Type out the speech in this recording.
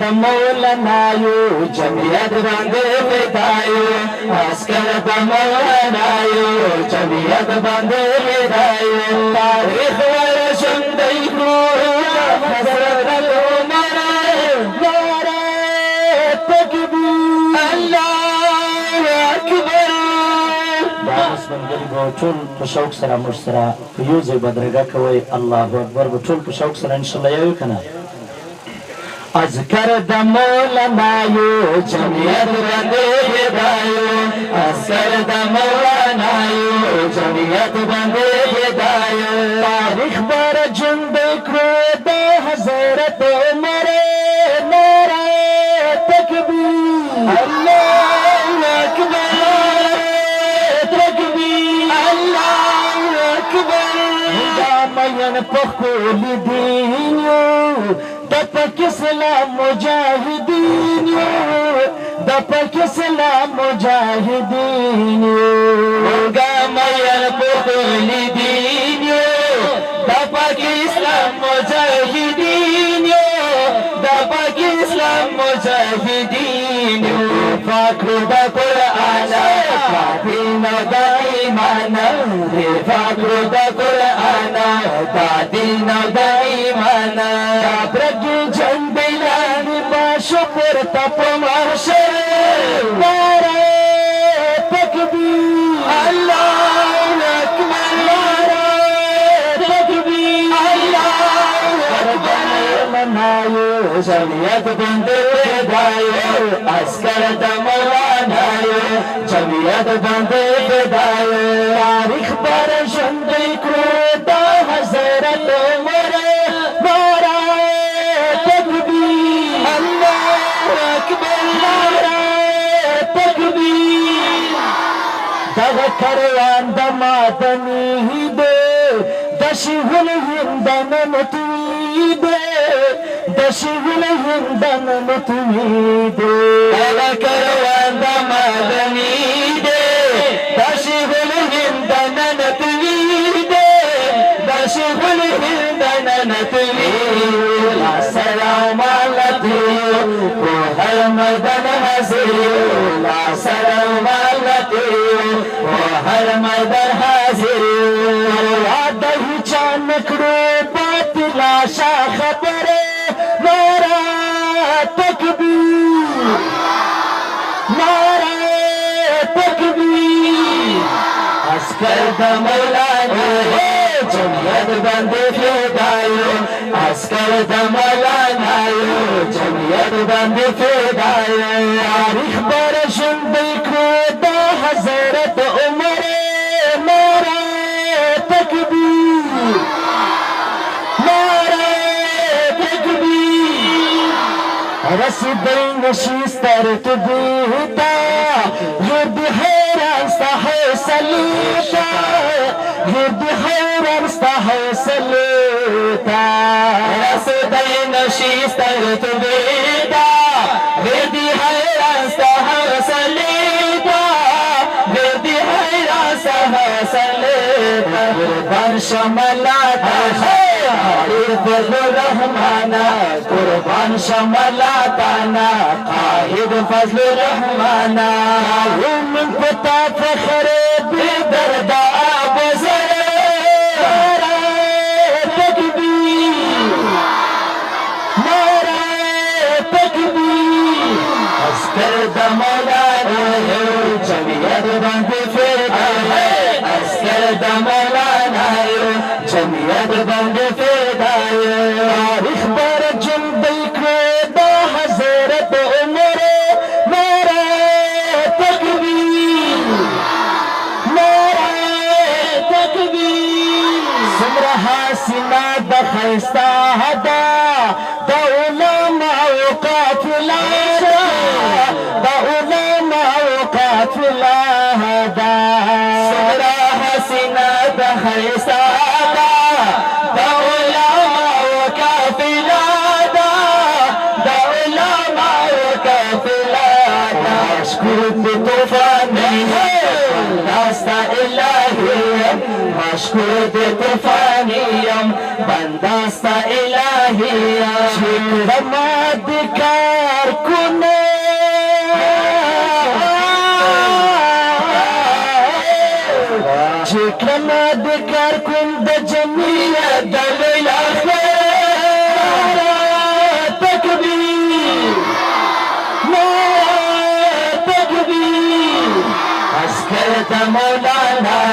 د مولانا you جمعیت باندې فدایو عسكر د مولانا you جمعیت باندې فدایو تاریخ ورشندای کو حضرت عمر نعره تکبیر الله اکبر باس بنګری کو ټول په شوق سره مرسره په یو ځای بدرګه کوي الله اکبر په ټول په شوق سره ان شاء الله یو کنه اذکر د مولانا یو جمعیت باندې فدایو اذکر د مولانا یو جمعیت باندې فدایو تاریخ بر ژوند کړو د حضرت عمر نعره تکبیر الله اکبر تکبیر الله اکبر دا مین په خپل دین یو د پاک اسلام مجاهدین یو د پاک اسلام مجاهدین یو ګا مین په خپل دین یو د پاک اسلام مجاهدین یو د پاک اسلام مجاهدین یو فخر د قرآن دین د ایمان فخر د قرآن دین د ایمان برګي جنبلان باشو پر تپ مارشه نعره تکبیر الله اکبر نعره تکبیر الله اکبر منایو جمعیت باندې فدایو عسكر د مولانا یو جمعیت باندې فدایو تاریخ پر ژوند کړو د حضرت عمر نعره تکبیر الله اکبر نعره تکبیر دغه کاروان د مدني دی د شیخ الهند نمتوی دی د شیخ الهند نمتوی دی دغه کاروان د مدني دی د شیخ الهند نمتوی دی د شیخ الهند نمتوی السلام علیکم هر میدان حاضر السلام علیکم هر میدان حاضر واده چا نکړو باطل شا خبره نعره تکبیر نعره تکبیر عسكر د مولانا جمعیت باندې فدایو عسكر د مولانا یو جمعیت باندې فدایو تاریخ بر ژوند کړو د حضرت عمر نعره تکبیر نعره تکبیر رسیدای نشي سترتبیتا یود حیران ستا حوصلیتا یود حیران ستا حوصلیتا رسیدای نشي سترتبیتا یود حیران ستا حوصلیتا یود حیران ستا حوصلیتا قربان شملاتا فضل الرحمن قربان شملاتنا قائد فضل الرحمن ومن پتا فخر بدرد ابزر نعره تکبیر نعره تکبیر عسكر د مولانا یو جمعیت باندې فدایو عسكر د مولانا یو جمعیت باندې تاریخ بر ژوند کړو د حضرت عمر نعره تکبیر نعره تکبیر څومره حسینه د ښایسته ده د علماو قافله ده د علماو قافله ده څومره حسینه د ښایسته ده د علماو قافله ده د علماو قافله ده مشکور د طوفاني راستا الهي مشکور د طوفاني بنداستا الهي شکر مد کا كنا جكنا ذكركم دجمية دليل أخير تكبير تكبير عسكرة مولانا